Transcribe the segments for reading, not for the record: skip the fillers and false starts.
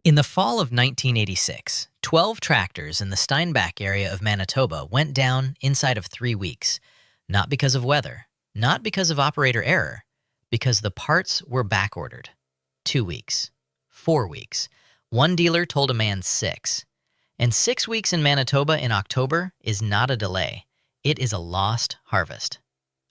In the fall of 1986, 12 tractors in the Steinbach area of Manitoba went down inside of 3 weeks. Not because of weather, not because of operator error, because the parts were backordered. 2 weeks, 4 weeks. One dealer told a man 6. And 6 weeks in Manitoba in October is not a delay. It is a lost harvest.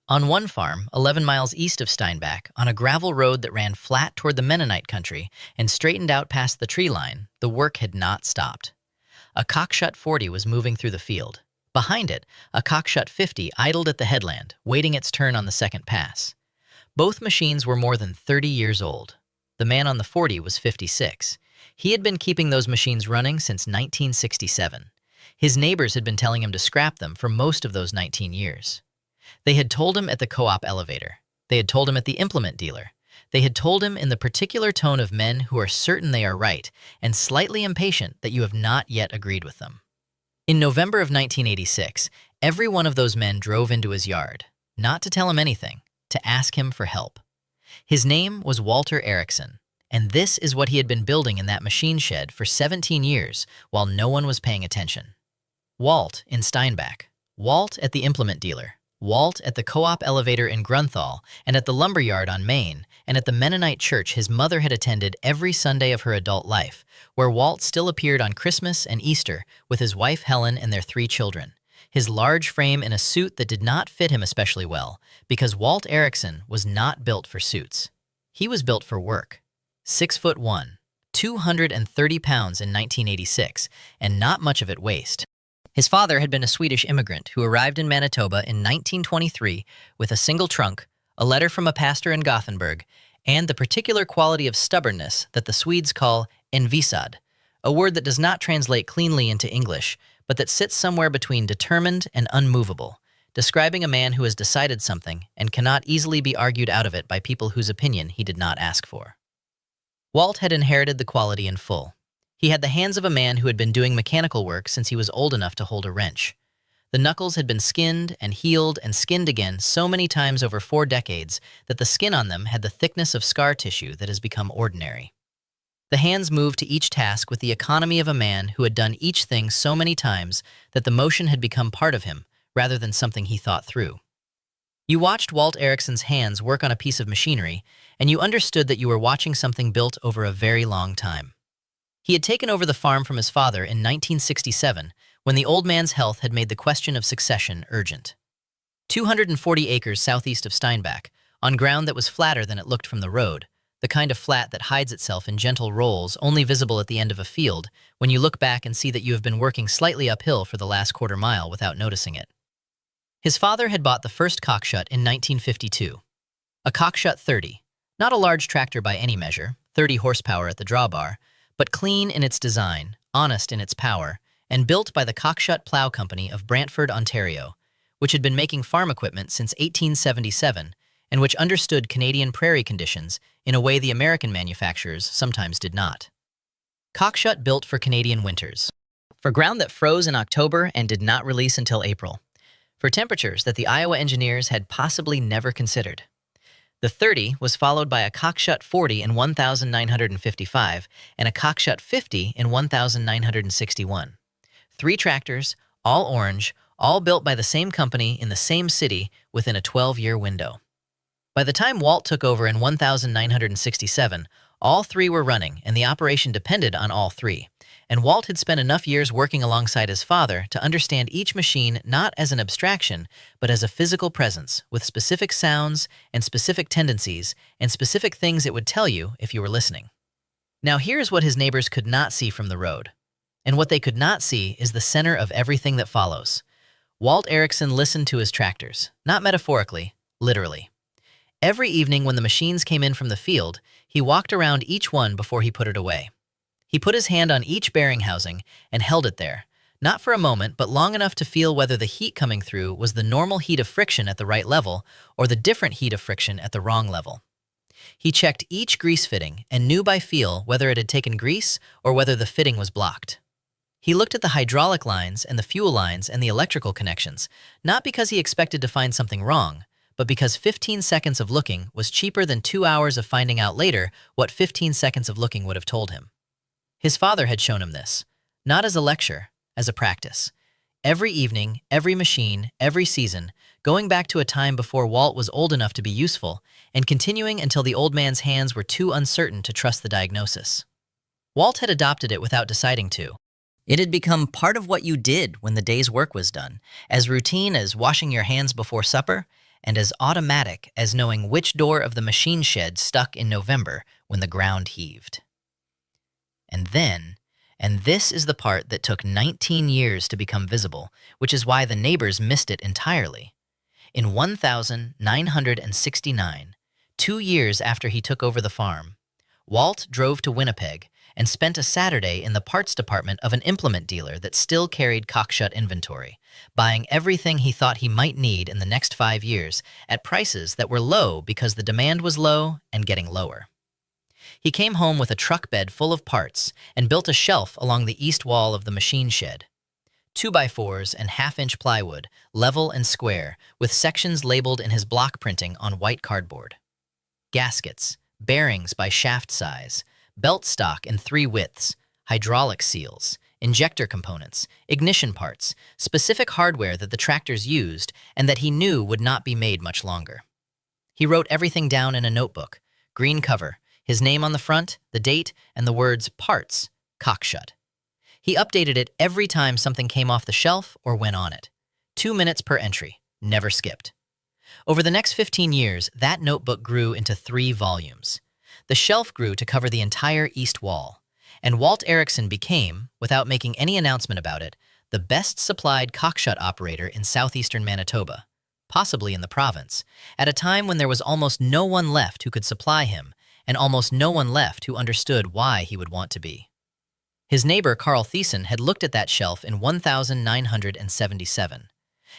On one farm, 11 miles east of Steinbach, on a gravel road that ran flat toward the Mennonite country and straightened out past the tree line, the work had not stopped. A cockshut 40 was moving through the field. Behind it, a cockshut 50 idled at the headland, waiting its turn on the second pass. Both machines were more than 30 years old. The man on the 40 was 56. He had been keeping those machines running since 1967. His neighbors had been telling him to scrap them for most of those 19 years. They had told him at the co-op elevator. They had told him at the implement dealer. They had told him in the particular tone of men who are certain they are right and slightly impatient that you have not yet agreed with them. In November of 1986, every one of those men drove into his yard, not to tell him anything, to ask him for help. His name was Walter Erickson, and this is what he had been building in that machine shed for 17 years while no one was paying attention. Walt in Steinbach, Walt at the implement dealer, Walt at the co-op elevator in Grunthal, and at the lumberyard on Main, and at the Mennonite church his mother had attended every Sunday of her adult life, where Walt still appeared on Christmas and Easter with his wife Helen and their 3 children, his large frame in a suit that did not fit him especially well, because Walt Erickson was not built for suits. He was built for work. 6'1", 230 pounds in 1986, and not much of it waste. His father had been a Swedish immigrant who arrived in Manitoba in 1923 with a single trunk, a letter from a pastor in Gothenburg, and the particular quality of stubbornness that the Swedes call envisad, a word that does not translate cleanly into English, but that sits somewhere between determined and unmovable, describing a man who has decided something and cannot easily be argued out of it by people whose opinion he did not ask for. Walt had inherited the quality in full. He had the hands of a man who had been doing mechanical work since he was old enough to hold a wrench. The knuckles had been skinned and healed and skinned again so many times over 4 decades that the skin on them had the thickness of scar tissue that has become ordinary. The hands moved to each task with the economy of a man who had done each thing so many times that the motion had become part of him rather than something he thought through. You watched Walt Erickson's hands work on a piece of machinery, and you understood that you were watching something built over a very long time. He had taken over the farm from his father in 1967 when the old man's health had made the question of succession urgent. 240 acres southeast of Steinbach, on ground that was flatter than it looked from the road, the kind of flat that hides itself in gentle rolls only visible at the end of a field when you look back and see that you have been working slightly uphill for the last quarter mile without noticing it. His father had bought the first cockshut in 1952. A cockshut 30, not a large tractor by any measure, 30 horsepower at the drawbar, but clean in its design, honest in its power, and built by the Cockshut Plow Company of Brantford, Ontario, which had been making farm equipment since 1877 and which understood Canadian prairie conditions in a way the American manufacturers sometimes did not. Cockshut built for Canadian winters, for ground that froze in October and did not release until April, for temperatures that the Iowa engineers had possibly never considered. The 30 was followed by a cockshut 40 in 1955 and a cockshut 50 in 1961. 3 tractors, all orange, all built by the same company in the same city within a 12-year window. By the time Walt took over in 1967, all 3 were running and the operation depended on all 3. And Walt had spent enough years working alongside his father to understand each machine not as an abstraction, but as a physical presence with specific sounds and specific tendencies and specific things it would tell you if you were listening. Now here's what his neighbors could not see from the road. And what they could not see is the center of everything that follows. Walt Erickson listened to his tractors, not metaphorically, literally. Every evening when the machines came in from the field, he walked around each one before he put it away. He put his hand on each bearing housing and held it there, not for a moment, but long enough to feel whether the heat coming through was the normal heat of friction at the right level or the different heat of friction at the wrong level. He checked each grease fitting and knew by feel whether it had taken grease or whether the fitting was blocked. He looked at the hydraulic lines and the fuel lines and the electrical connections, not because he expected to find something wrong, but because 15 seconds of looking was cheaper than 2 hours of finding out later what 15 seconds of looking would have told him. His father had shown him this, not as a lecture, as a practice. Every evening, every machine, every season, going back to a time before Walt was old enough to be useful, and continuing until the old man's hands were too uncertain to trust the diagnosis. Walt had adopted it without deciding to. It had become part of what you did when the day's work was done, as routine as washing your hands before supper, and as automatic as knowing which door of the machine shed stuck in November when the ground heaved. And then, and this is the part that took 19 years to become visible, which is why the neighbors missed it entirely. In 1969, 2 years after he took over the farm, Walt drove to Winnipeg and spent a Saturday in the parts department of an implement dealer that still carried cockshut inventory, buying everything he thought he might need in the next 5 years at prices that were low because the demand was low and getting lower. He came home with a truck bed full of parts and built a shelf along the east wall of the machine shed. 2x4s and half-inch plywood, level and square, with sections labeled in his block printing on white cardboard. Gaskets, bearings by shaft size, belt stock in 3 widths, hydraulic seals, injector components, ignition parts, specific hardware that the tractors used and that he knew would not be made much longer. He wrote everything down in a notebook, green cover, his name on the front, the date, and the words parts, cockshut. He updated it every time something came off the shelf or went on it. 2 minutes per entry, never skipped. Over the next 15 years, that notebook grew into 3 volumes. The shelf grew to cover the entire east wall, and Walt Erickson became, without making any announcement about it, the best-supplied cockshut operator in southeastern Manitoba, possibly in the province, at a time when there was almost no one left who could supply him, and almost no one left who understood why he would want to be. His neighbor Carl Thiessen had looked at that shelf in 1977,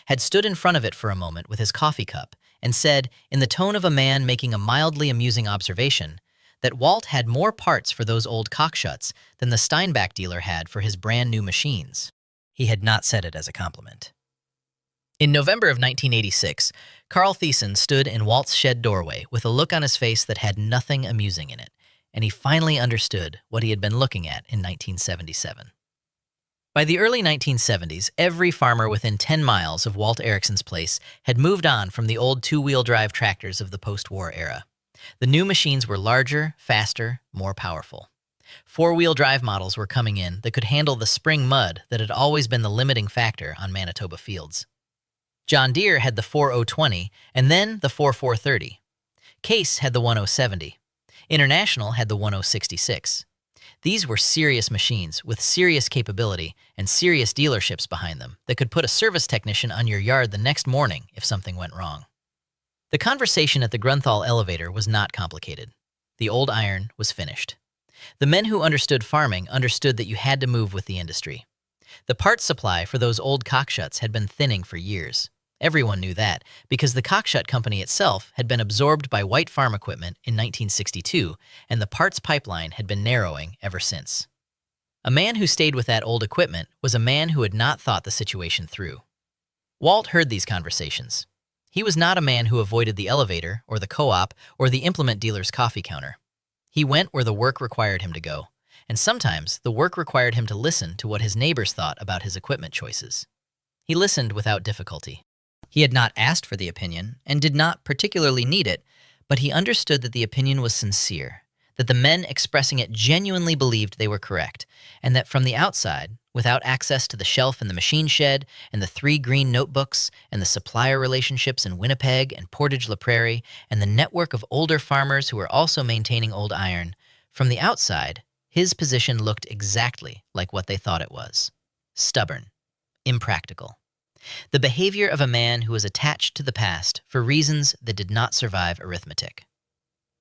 had stood in front of it for a moment with his coffee cup, and said, in the tone of a man making a mildly amusing observation, that Walt had more parts for those old cockshuts than the Steinbach dealer had for his brand new machines. He had not said it as a compliment. In November of 1986, Carl Thiessen stood in Walt's shed doorway with a look on his face that had nothing amusing in it, and he finally understood what he had been looking at in 1977. By the early 1970s, every farmer within 10 miles of Walt Erickson's place had moved on from the old 2-wheel drive tractors of the post-war era. The new machines were larger, faster, more powerful. 4-wheel drive models were coming in that could handle the spring mud that had always been the limiting factor on Manitoba fields. John Deere had the 4020 and then the 4430. Case had the 1070. International had the 1066. These were serious machines with serious capability and serious dealerships behind them that could put a service technician on your yard the next morning if something went wrong. The conversation at the Grunthal elevator was not complicated. The old iron was finished. The men who understood farming understood that you had to move with the industry. The parts supply for those old cockshuts had been thinning for years. Everyone knew that because the cockshut company itself had been absorbed by White Farm Equipment in 1962, and the parts pipeline had been narrowing ever since. A man who stayed with that old equipment was a man who had not thought the situation through. Walt heard these conversations. He was not a man who avoided the elevator or the co-op or the implement dealer's coffee counter. He went where the work required him to go, and sometimes the work required him to listen to what his neighbors thought about his equipment choices. He listened without difficulty. He had not asked for the opinion and did not particularly need it, but he understood that the opinion was sincere, that the men expressing it genuinely believed they were correct, and that from the outside, without access to the shelf in the machine shed and the 3 green notebooks and the supplier relationships in Winnipeg and Portage-la Prairie and the network of older farmers who were also maintaining old iron, from the outside, his position looked exactly like what they thought it was: stubborn, impractical. The behavior of a man who was attached to the past for reasons that did not survive arithmetic.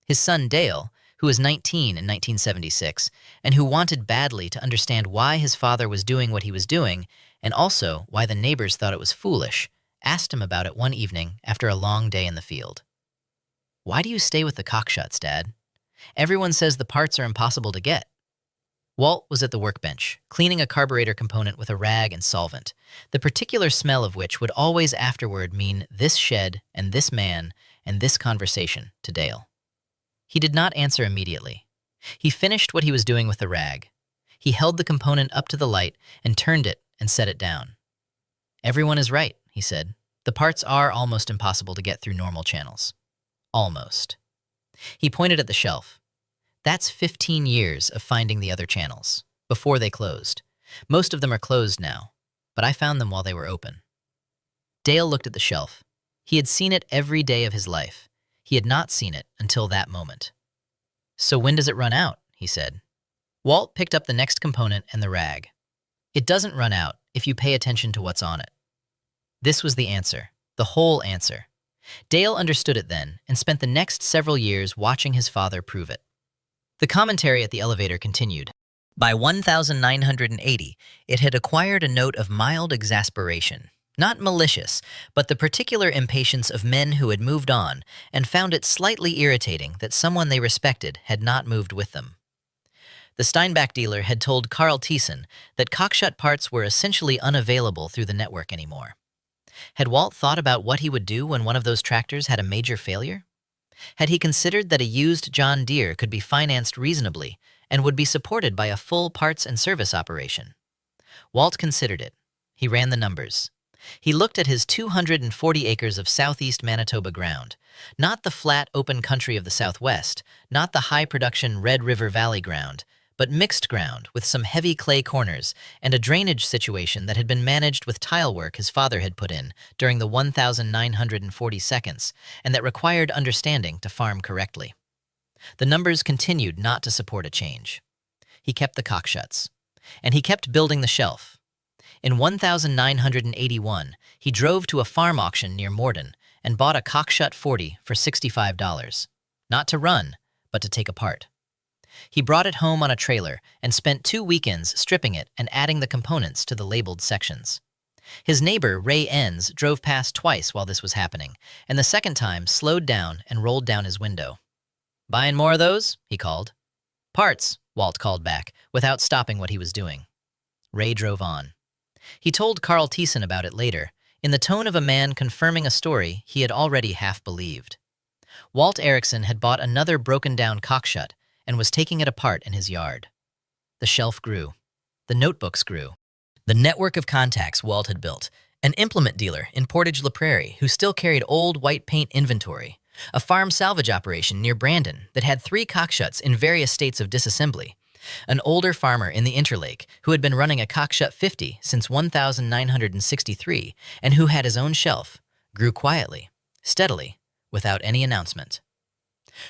His son Dale, who was 19 in 1976, and who wanted badly to understand why his father was doing what he was doing, and also why the neighbors thought it was foolish, asked him about it one evening after a long day in the field. "Why do you stay with the cockshuts, Dad? Everyone says the parts are impossible to get." Walt was at the workbench, cleaning a carburetor component with a rag and solvent, the particular smell of which would always afterward mean this shed and this man and this conversation to Dale. He did not answer immediately. He finished what he was doing with the rag. He held the component up to the light and turned it and set it down. "Everyone is right," he said. "The parts are almost impossible to get through normal channels. Almost." He pointed at the shelf. "That's 15 years of finding the other channels, before they closed. Most of them are closed now, but I found them while they were open." Dale looked at the shelf. He had seen it every day of his life. He had not seen it until that moment. "So when does it run out?" he said. Walt picked up the next component and the rag. "It doesn't run out if you pay attention to what's on it." This was the answer, the whole answer. Dale understood it then and spent the next several years watching his father prove it. The commentary at the elevator continued. By 1980, it had acquired a note of mild exasperation. Not malicious, but the particular impatience of men who had moved on and found it slightly irritating that someone they respected had not moved with them. The Steinbach dealer had told Carl Thiessen that cockshut parts were essentially unavailable through the network anymore. Had Walt thought about what he would do when one of those tractors had a major failure? Had he considered that a used John Deere could be financed reasonably and would be supported by a full parts and service operation? Walt considered it. He ran the numbers. He looked at his 240 acres of southeast Manitoba ground, not the flat open country of the southwest, not the high-production Red River Valley ground, but mixed ground with some heavy clay corners and a drainage situation that had been managed with tile work his father had put in during the 1,940 seconds and that required understanding to farm correctly. The numbers continued not to support a change. He kept the cockshuts, and he kept building the shelf. In 1981, he drove to a farm auction near Morden and bought a cockshut 40 for $65, not to run, but to take apart. He brought it home on a trailer and spent 2 weekends stripping it and adding the components to the labeled sections. His neighbor, Ray Enns, drove past twice while this was happening, and the second time slowed down and rolled down his window. "Buying more of those?" he called. "Parts," Walt called back, without stopping what he was doing. Ray drove on. He told Carl Thiessen about it later, in the tone of a man confirming a story he had already half believed. Walt Erickson had bought another broken-down cockshut and was taking it apart in his yard. The shelf grew. The notebooks grew. The network of contacts Walt had built, an implement dealer in Portage la Prairie who still carried old white paint inventory, a farm salvage operation near Brandon that had 3 cockshuts in various states of disassembly, an older farmer in the Interlake who had been running a cockshut 50 since 1963 and who had his own shelf, grew quietly, steadily, without any announcement.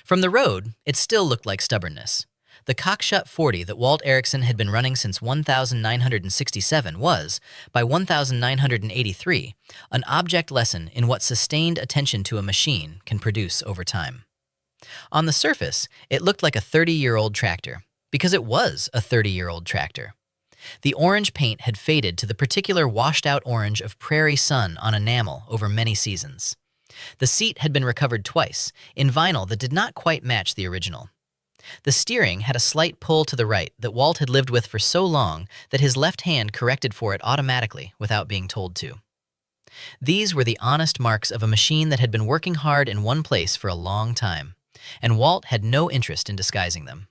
From the road, it still looked like stubbornness. The cockshut 40 that Walt Erickson had been running since 1967 was, by 1983, an object lesson in what sustained attention to a machine can produce over time. On the surface, it looked like a 30-year-old tractor, because it was a 30-year-old tractor. The orange paint had faded to the particular washed-out orange of prairie sun on enamel over many seasons. The seat had been recovered twice, in vinyl that did not quite match the original. The steering had a slight pull to the right that Walt had lived with for so long that his left hand corrected for it automatically without being told to. These were the honest marks of a machine that had been working hard in one place for a long time, and Walt had no interest in disguising them.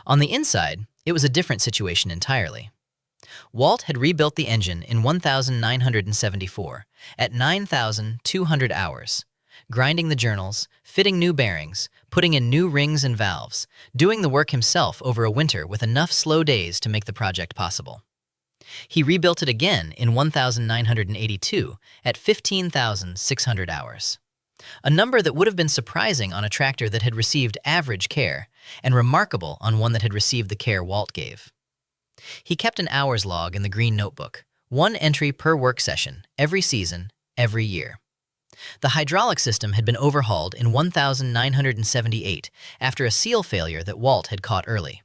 On the inside, it was a different situation entirely. Walt had rebuilt the engine in 1974 at 9,200 hours, grinding the journals, fitting new bearings, putting in new rings and valves, doing the work himself over a winter with enough slow days to make the project possible. He rebuilt it again in 1982 at 15,600 hours. A number that would have been surprising on a tractor that had received average care, and remarkable on one that had received the care Walt gave. He kept an hours log in the green notebook, 1 entry per work session, every season, every year. The hydraulic system had been overhauled in 1978 after a seal failure that Walt had caught early.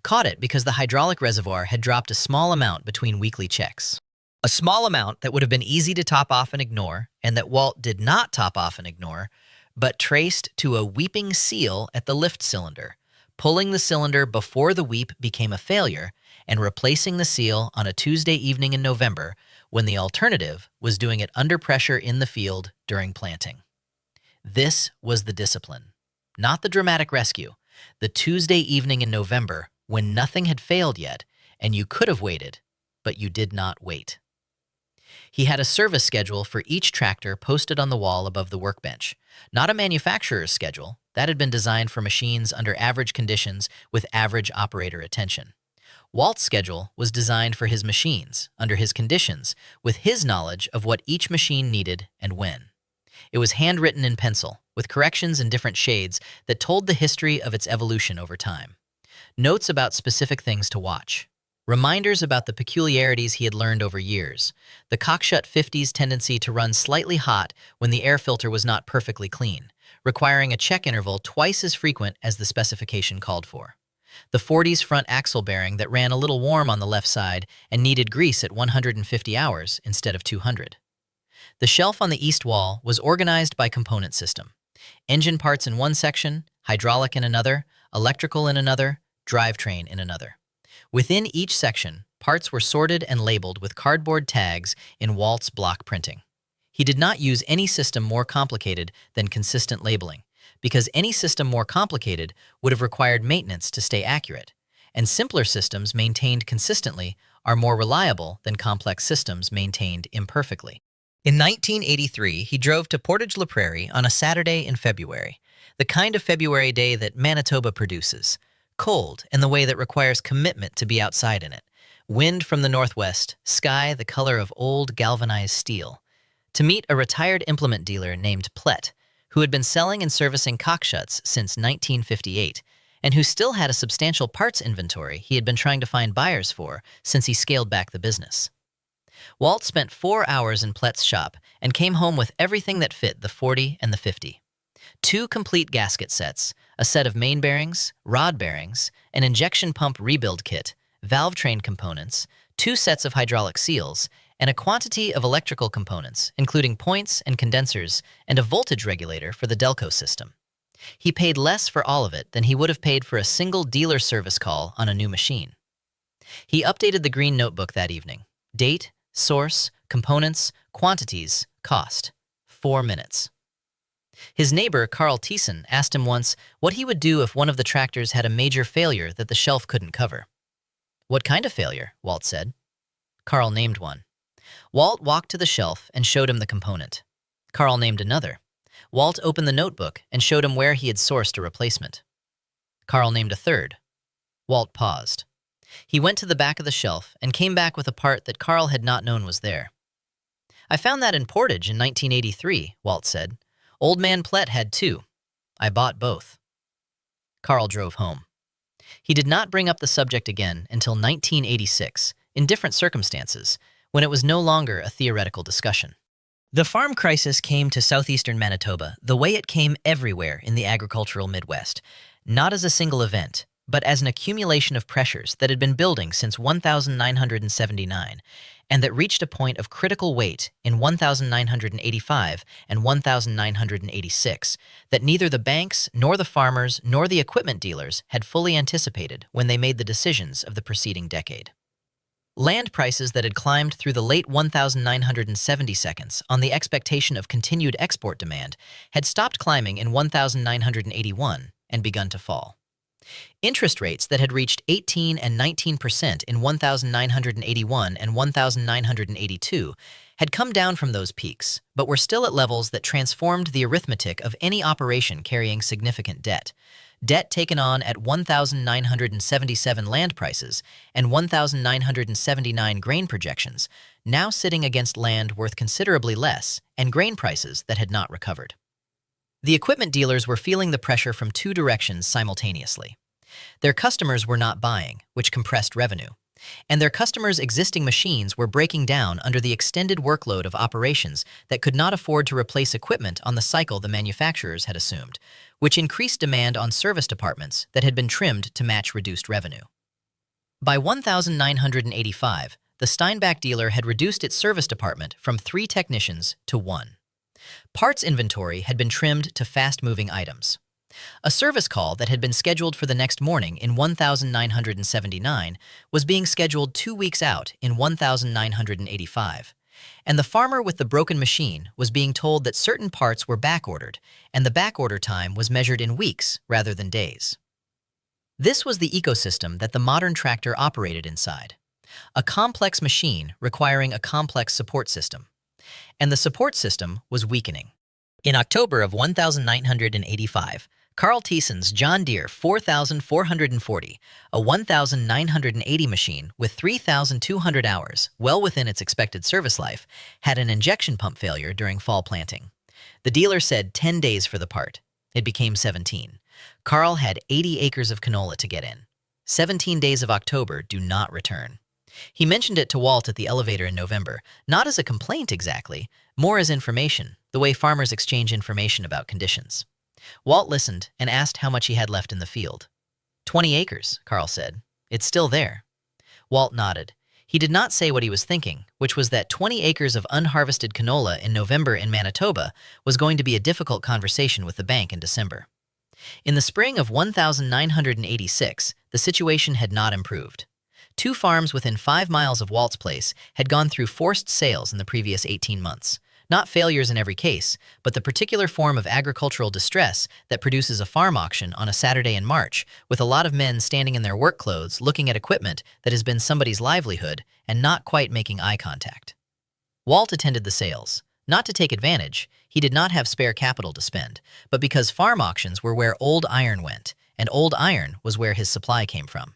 Caught it because the hydraulic reservoir had dropped a small amount between weekly checks. A small amount that would have been easy to top off and ignore, and that Walt did not top off and ignore, but traced to a weeping seal at the lift cylinder, pulling the cylinder before the weep became a failure, and replacing the seal on a Tuesday evening in November when the alternative was doing it under pressure in the field during planting. This was the discipline, not the dramatic rescue. The Tuesday evening in November when nothing had failed yet, and you could have waited, but you did not wait. He had a service schedule for each tractor posted on the wall above the workbench, not a manufacturer's schedule that had been designed for machines under average conditions with average operator attention. Walt's schedule was designed for his machines, under his conditions, with his knowledge of what each machine needed and when. It was handwritten in pencil, with corrections in different shades that told the history of its evolution over time. Notes about specific things to watch. Reminders about the peculiarities he had learned over years. The Cockshut 50's tendency to run slightly hot when the air filter was not perfectly clean, requiring a check interval twice as frequent as the specification called for. The 40's front axle bearing that ran a little warm on the left side and needed grease at 150 hours instead of 200. The shelf on the east wall was organized by component system. Engine parts in one section, hydraulic in another, electrical in another, drivetrain in another. Within each section, parts were sorted and labeled with cardboard tags in Walt's block printing. He did not use any system more complicated than consistent labeling, because any system more complicated would have required maintenance to stay accurate, and simpler systems maintained consistently are more reliable than complex systems maintained imperfectly. In 1983, he drove to Portage-la Prairie on a Saturday in February, the kind of February day that Manitoba produces. Cold in the way that requires commitment to be outside in it. Wind from the northwest, sky the color of old galvanized steel. To meet a retired implement dealer named Plett, who had been selling and servicing Cockshuts since 1958, and who still had a substantial parts inventory he had been trying to find buyers for since he scaled back the business. Walt spent 4 hours in Plett's shop and came home with everything that fit the 40 and the 50. 2 complete gasket sets, a set of main bearings, rod bearings, an injection pump rebuild kit, valve train components, 2 sets of hydraulic seals, and a quantity of electrical components, including points and condensers, and a voltage regulator for the Delco system. He paid less for all of it than he would have paid for a single dealer service call on a new machine. He updated the green notebook that evening. Date, source, components, quantities, cost. 4 minutes. His neighbor, Carl Thiessen, asked him once what he would do if one of the tractors had a major failure that the shelf couldn't cover. "What kind of failure?" Walt said. Carl named one. Walt walked to the shelf and showed him the component. Carl named another. Walt opened the notebook and showed him where he had sourced a replacement. Carl named a third. Walt paused. He went to the back of the shelf and came back with a part that Carl had not known was there. "I found that in Portage in 1983, Walt said. "Old man Plett had 2. I bought both." Carl drove home. He did not bring up the subject again until 1986, in different circumstances, when it was no longer a theoretical discussion. The farm crisis came to southeastern Manitoba the way it came everywhere in the agricultural Midwest, not as a single event, but as an accumulation of pressures that had been building since 1979, and that reached a point of critical weight in 1985 and 1986 that neither the banks nor the farmers nor the equipment dealers had fully anticipated when they made the decisions of the preceding decade. Land prices that had climbed through the late 1970s on the expectation of continued export demand had stopped climbing in 1981 and begun to fall. Interest rates that had reached 18 and 19% in 1981 and 1982 had come down from those peaks, but were still at levels that transformed the arithmetic of any operation carrying significant debt. Debt taken on at 1,977 land prices and 1,979 grain projections, now sitting against land worth considerably less and grain prices that had not recovered. The equipment dealers were feeling the pressure from 2 directions simultaneously. Their customers were not buying, which compressed revenue, and their customers' existing machines were breaking down under the extended workload of operations that could not afford to replace equipment on the cycle the manufacturers had assumed, which increased demand on service departments that had been trimmed to match reduced revenue. By 1985, the Steinbach dealer had reduced its service department from 3 technicians to 1. Parts inventory had been trimmed to fast-moving items. A service call that had been scheduled for the next morning in 1979 was being scheduled 2 weeks out in 1985, and the farmer with the broken machine was being told that certain parts were backordered, and the backorder time was measured in weeks rather than days. This was the ecosystem that the modern tractor operated inside. A complex machine requiring a complex support system. And the support system was weakening. In October of 1985, Carl Thiessen's John Deere 4440, a 1980 machine with 3,200 hours, well within its expected service life, had an injection pump failure during fall planting. The dealer said 10 days for the part. It became 17. Carl had 80 acres of canola to get in. 17 days of October do not return. He mentioned it to Walt at the elevator in November, not as a complaint exactly, more as information, the way farmers exchange information about conditions. Walt listened and asked how much he had left in the field. 20 acres, Carl said. It's still there. Walt nodded. He did not say what he was thinking, which was that 20 acres of unharvested canola in November in Manitoba was going to be a difficult conversation with the bank in December. In the spring of 1986, the situation had not improved. 2 farms within 5 miles of Walt's place had gone through forced sales in the previous 18 months. Not failures in every case, but the particular form of agricultural distress that produces a farm auction on a Saturday in March, with a lot of men standing in their work clothes looking at equipment that has been somebody's livelihood and not quite making eye contact. Walt attended the sales. Not to take advantage, he did not have spare capital to spend, but because farm auctions were where old iron went, and old iron was where his supply came from.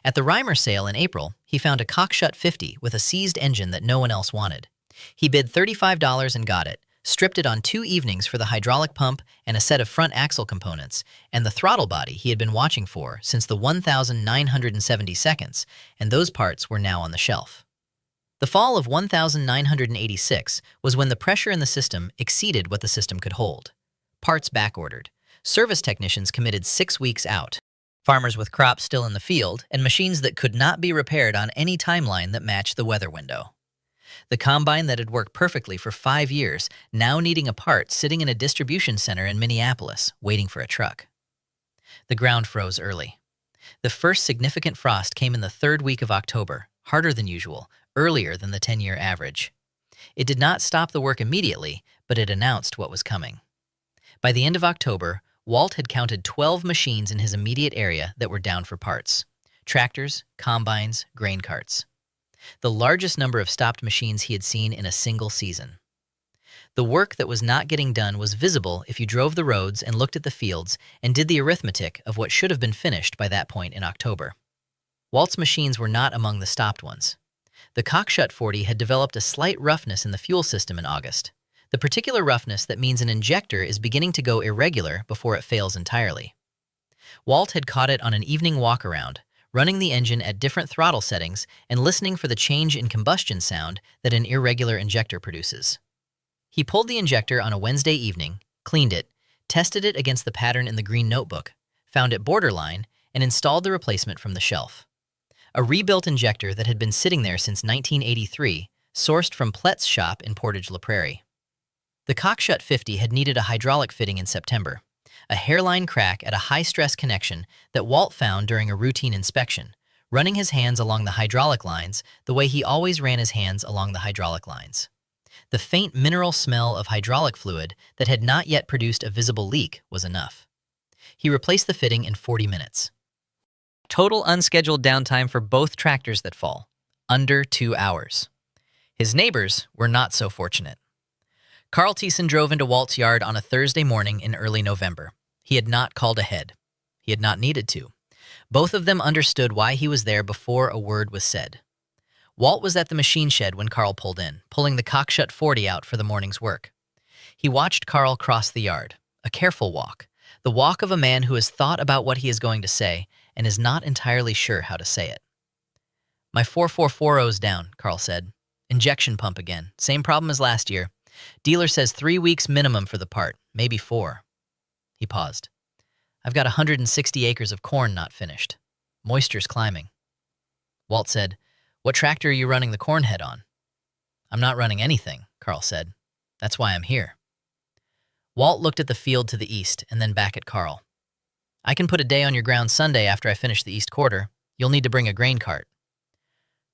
At the Reimer sale in April, he found a cockshut 50 with a seized engine that no one else wanted. He bid $35 and got it, stripped it on 2 evenings for the hydraulic pump and a set of front axle components, and the throttle body he had been watching for since the 1,970 seconds, and those parts were now on the shelf. The fall of 1986 was when the pressure in the system exceeded what the system could hold. Parts backordered. Service technicians committed 6 weeks out. Farmers with crops still in the field and machines that could not be repaired on any timeline that matched the weather window. The combine that had worked perfectly for 5 years, now needing a part sitting in a distribution center in Minneapolis, waiting for a truck. The ground froze early. The first significant frost came in the 3rd week of October, harder than usual, earlier than the 10-year average. It did not stop the work immediately, but it announced what was coming. By the end of October, Walt had counted 12 machines in his immediate area that were down for parts. Tractors, combines, grain carts. The largest number of stopped machines he had seen in a single season. The work that was not getting done was visible if you drove the roads and looked at the fields and did the arithmetic of what should have been finished by that point in October. Walt's machines were not among the stopped ones. The cockshut 40 had developed a slight roughness in the fuel system in August. The particular roughness that means an injector is beginning to go irregular before it fails entirely. Walt had caught it on an evening walk-around, running the engine at different throttle settings and listening for the change in combustion sound that an irregular injector produces. He pulled the injector on a Wednesday evening, cleaned it, tested it against the pattern in the green notebook, found it borderline, and installed the replacement from the shelf. A rebuilt injector that had been sitting there since 1983, sourced from Plett's shop in Portage la Prairie. The cockshut 50 had needed a hydraulic fitting in September, a hairline crack at a high-stress connection that Walt found during a routine inspection, running his hands along the hydraulic lines the way he always ran his hands along the hydraulic lines. The faint mineral smell of hydraulic fluid that had not yet produced a visible leak was enough. He replaced the fitting in 40 minutes. Total unscheduled downtime for both tractors that fall, under 2 hours. His neighbors were not so fortunate. Carl Thiessen drove into Walt's yard on a Thursday morning in early November. He had not called ahead. He had not needed to. Both of them understood why he was there before a word was said. Walt was at the machine shed when Carl pulled in, pulling the cockshut 40 out for the morning's work. He watched Carl cross the yard, a careful walk, the walk of a man who has thought about what he is going to say and is not entirely sure how to say it. "My 4440's down," Carl said. "Injection pump again. Same problem as last year. Dealer says 3 weeks minimum for the part, maybe 4. He paused. "I've got 160 acres of corn not finished. Moisture's climbing." Walt said, "What tractor are you running the corn head on?" "I'm not running anything," Carl said. "That's why I'm here." Walt looked at the field to the east and then back at Carl. "I can put a day on your ground Sunday after I finish the east quarter. You'll need to bring a grain cart."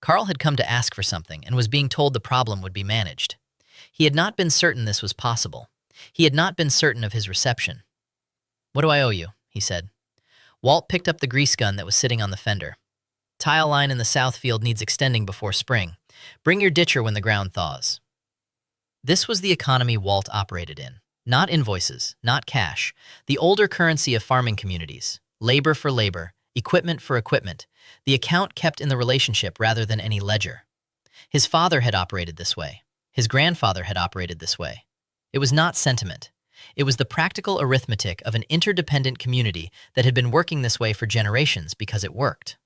Carl had come to ask for something and was being told the problem would be managed. He had not been certain this was possible. He had not been certain of his reception. "What do I owe you?" he said. Walt picked up the grease gun that was sitting on the fender. Tile line in the south field needs extending before spring. Bring your ditcher when the ground thaws. This was the economy Walt operated in. Not invoices, not cash. The older currency of farming communities. Labor for labor, equipment for equipment. The account kept in the relationship rather than any ledger. His father had operated this way. His grandfather had operated this way. It was not sentiment. It was the practical arithmetic of an interdependent community that had been working this way for generations because it worked.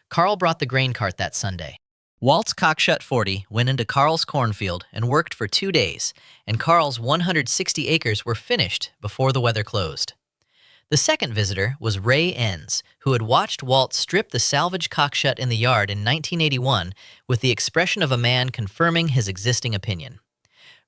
Carl brought the grain cart that Sunday. Walt's cockshut 40 went into Carl's cornfield and worked for 2 days, and Carl's 160 acres were finished before the weather closed. The second visitor was Ray Enns, who had watched Walt strip the salvage cockshut in the yard in 1981 with the expression of a man confirming his existing opinion.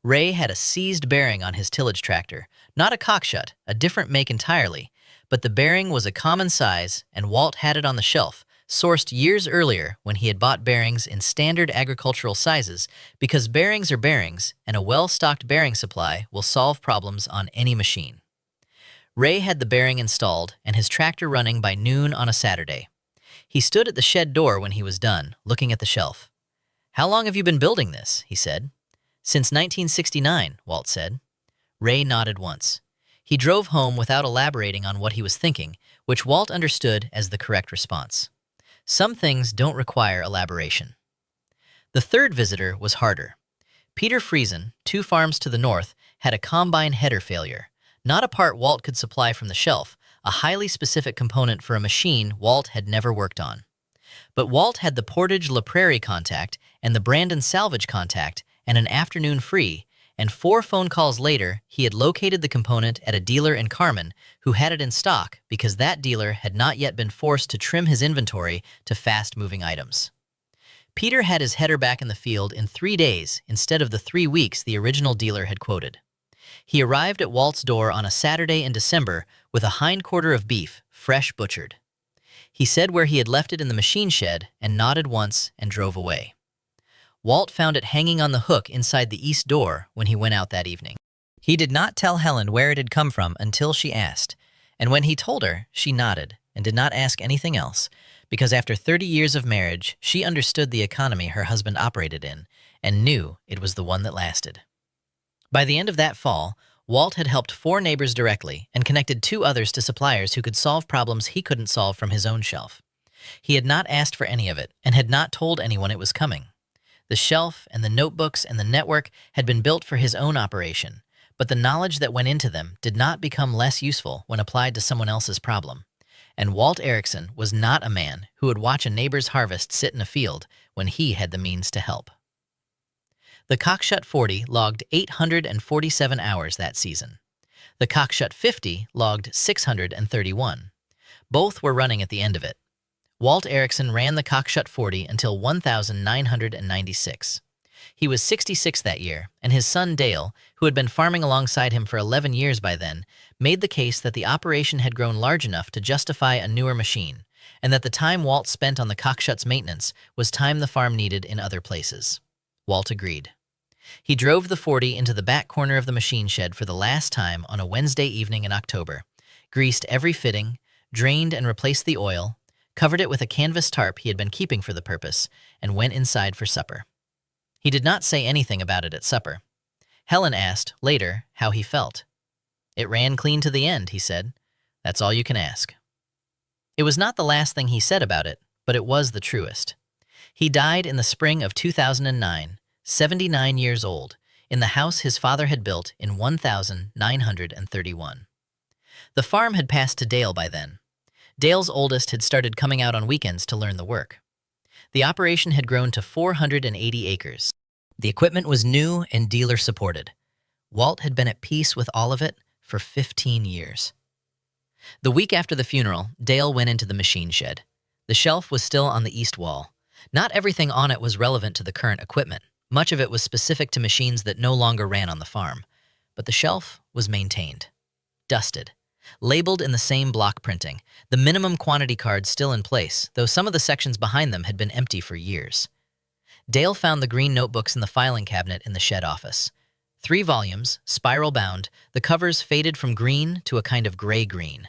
Ray had a seized bearing on his tillage tractor, not a cockshut, a different make entirely, but the bearing was a common size, and Walt had it on the shelf, sourced years earlier when he had bought bearings in standard agricultural sizes because bearings are bearings, and a well-stocked bearing supply will solve problems on any machine. Ray had the bearing installed and his tractor running by noon on a Saturday. He stood at the shed door when he was done, looking at the shelf. "How long have you been building this?" he said. "Since 1969, Walt said. Ray nodded once. He drove home without elaborating on what he was thinking, which Walt understood as the correct response. Some things don't require elaboration. The third visitor was harder. Peter Friesen, 2 farms to the north, had a combine header failure. Not a part Walt could supply from the shelf, a highly specific component for a machine Walt had never worked on. But Walt had the Portage La Prairie contact and the Brandon salvage contact and an afternoon free, and 4 phone calls later, he had located the component at a dealer in Carmen who had it in stock because that dealer had not yet been forced to trim his inventory to fast-moving items. Peter had his header back in the field in 3 days instead of the 3 weeks the original dealer had quoted. He arrived at Walt's door on a Saturday in December with a hindquarter of beef, fresh butchered. He said where he had left it in the machine shed and nodded once and drove away. Walt found it hanging on the hook inside the east door when he went out that evening. He did not tell Helen where it had come from until she asked, and when he told her, she nodded and did not ask anything else, because after 30 years of marriage, she understood the economy her husband operated in and knew it was the one that lasted. By the end of that fall, Walt had helped 4 neighbors directly and connected 2 others to suppliers who could solve problems he couldn't solve from his own shelf. He had not asked for any of it and had not told anyone it was coming. The shelf and the notebooks and the network had been built for his own operation, but the knowledge that went into them did not become less useful when applied to someone else's problem. And Walt Erickson was not a man who would watch a neighbor's harvest sit in a field when he had the means to help. The Cockshut 40 logged 847 hours that season. The Cockshut 50 logged 631. Both were running at the end of it. Walt Erickson ran the Cockshut 40 until 1996. He was 66 that year, and his son Dale, who had been farming alongside him for 11 years by then, made the case that the operation had grown large enough to justify a newer machine, and that the time Walt spent on the Cockshut's maintenance was time the farm needed in other places. Walt agreed. He drove the 40 into the back corner of the machine shed for the last time on a Wednesday evening in October, greased every fitting, drained and replaced the oil, covered it with a canvas tarp he had been keeping for the purpose, and went inside for supper. He did not say anything about it at supper. Helen asked, later, how he felt. "It ran clean to the end," he said. "That's all you can ask." It was not the last thing he said about it, but it was the truest. He died in the spring of 2009, 79 years old, in the house his father had built in 1931. The farm had passed to Dale by then. Dale's oldest had started coming out on weekends to learn the work. The operation had grown to 480 acres. The equipment was new and dealer-supported. Walt had been at peace with all of it for 15 years. The week after the funeral, Dale went into the machine shed. The shelf was still on the east wall. Not everything on it was relevant to the current equipment. Much of it was specific to machines that no longer ran on the farm. But the shelf was maintained. Dusted. Labeled in the same block printing, the minimum quantity cards still in place, though some of the sections behind them had been empty for years. Dale found the green notebooks in the filing cabinet in the shed office. 3 volumes, spiral-bound, the covers faded from green to a kind of gray-green.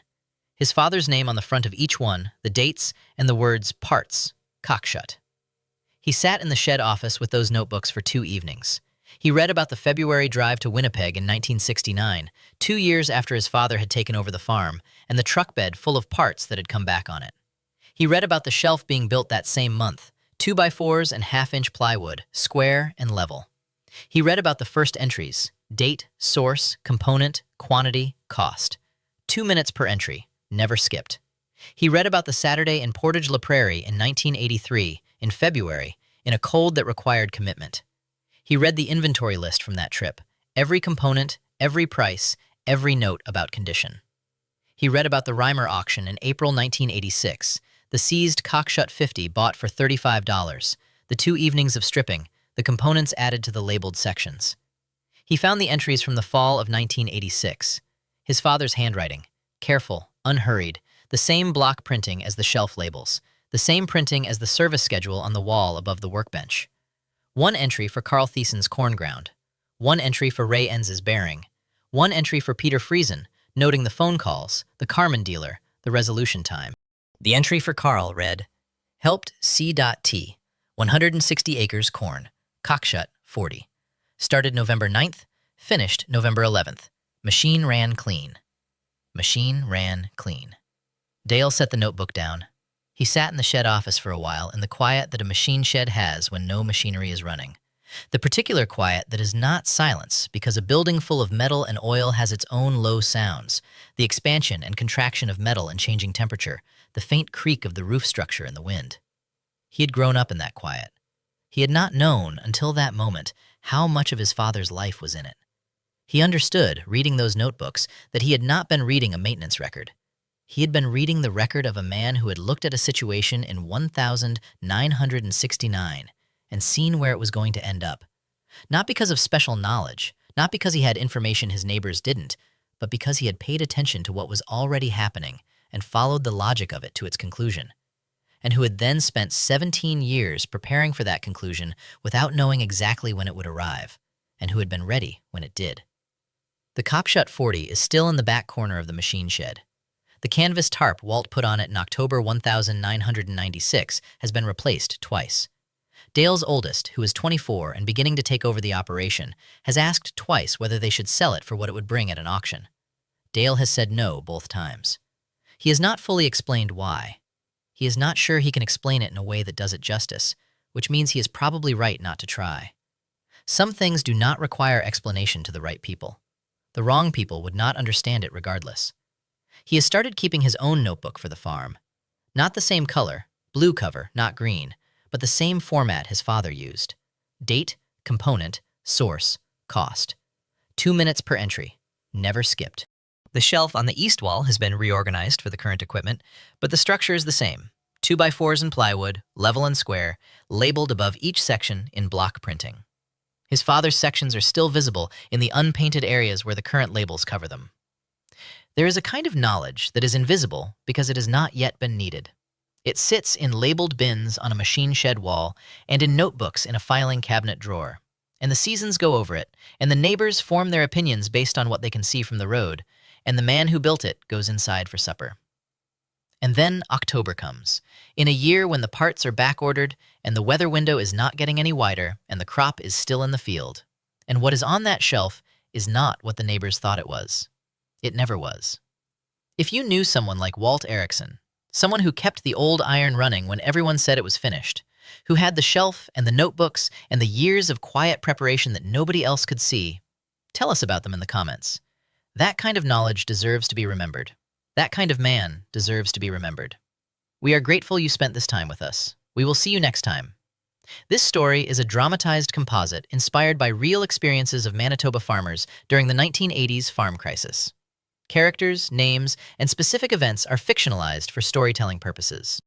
His father's name on the front of each one, the dates, and the words parts, cockshut. He sat in the shed office with those notebooks for 2 evenings. He read about the February drive to Winnipeg in 1969, 2 years after his father had taken over the farm, and the truck bed full of parts that had come back on it. He read about the shelf being built that same month, 2x4s and half-inch plywood, square and level. He read about the first entries, date, source, component, quantity, cost. 2 minutes per entry, never skipped. He read about the Saturday in Portage la Prairie in 1983, in February, in a cold that required commitment. He read the inventory list from that trip, every component, every price, every note about condition. He read about the Reimer auction in April 1986, the seized Cockshut 50 bought for $35, the 2 evenings of stripping, the components added to the labeled sections. He found the entries from the fall of 1986. His father's handwriting, careful, unhurried, the same block printing as the shelf labels, the same printing as the service schedule on the wall above the workbench. 1 entry for Carl Thiessen's corn ground, 1 entry for Ray Enz's bearing, 1 entry for Peter Friesen, noting the phone calls, the Carmen dealer, the resolution time. The entry for Carl read, helped C.T., 160 acres corn, Cockshut 40. Started November 9th, finished November 11th. Machine ran clean. Machine ran clean. Dale set the notebook down. He sat in the shed office for a while in the quiet that a machine shed has when no machinery is running. The particular quiet that is not silence because a building full of metal and oil has its own low sounds, the expansion and contraction of metal and changing temperature, the faint creak of the roof structure in the wind. He had grown up in that quiet. He had not known, until that moment, how much of his father's life was in it. He understood, reading those notebooks, that he had not been reading a maintenance record. He had been reading the record of a man who had looked at a situation in 1969 and seen where it was going to end up. Not because of special knowledge, not because he had information his neighbors didn't, but because he had paid attention to what was already happening and followed the logic of it to its conclusion, and who had then spent 17 years preparing for that conclusion without knowing exactly when it would arrive, and who had been ready when it did. The Cockshut 40 is still in the back corner of the machine shed. The canvas tarp Walt put on it in October 1996 has been replaced twice. Dale's oldest, who is 24 and beginning to take over the operation, has asked twice whether they should sell it for what it would bring at an auction. Dale has said no both times. He has not fully explained why. He is not sure he can explain it in a way that does it justice, which means he is probably right not to try. Some things do not require explanation to the right people. The wrong people would not understand it regardless. He has started keeping his own notebook for the farm. Not the same color, blue cover, not green, but the same format his father used. Date, component, source, cost. 2 minutes per entry, never skipped. The shelf on the east wall has been reorganized for the current equipment, but the structure is the same. 2x4s and plywood, level and square, labeled above each section in block printing. His father's sections are still visible in the unpainted areas where the current labels cover them. There is a kind of knowledge that is invisible because it has not yet been needed. It sits in labeled bins on a machine shed wall and in notebooks in a filing cabinet drawer. And the seasons go over it, and the neighbors form their opinions based on what they can see from the road, and the man who built it goes inside for supper. And then October comes, in a year when the parts are backordered, and the weather window is not getting any wider, and the crop is still in the field. And what is on that shelf is not what the neighbors thought it was. It never was. If you knew someone like Walt Erickson, someone who kept the old iron running when everyone said it was finished, who had the shelf and the notebooks and the years of quiet preparation that nobody else could see, tell us about them in the comments. That kind of knowledge deserves to be remembered. That kind of man deserves to be remembered. We are grateful you spent this time with us. We will see you next time. This story is a dramatized composite inspired by real experiences of Manitoba farmers during the 1980s farm crisis. Characters, names, and specific events are fictionalized for storytelling purposes.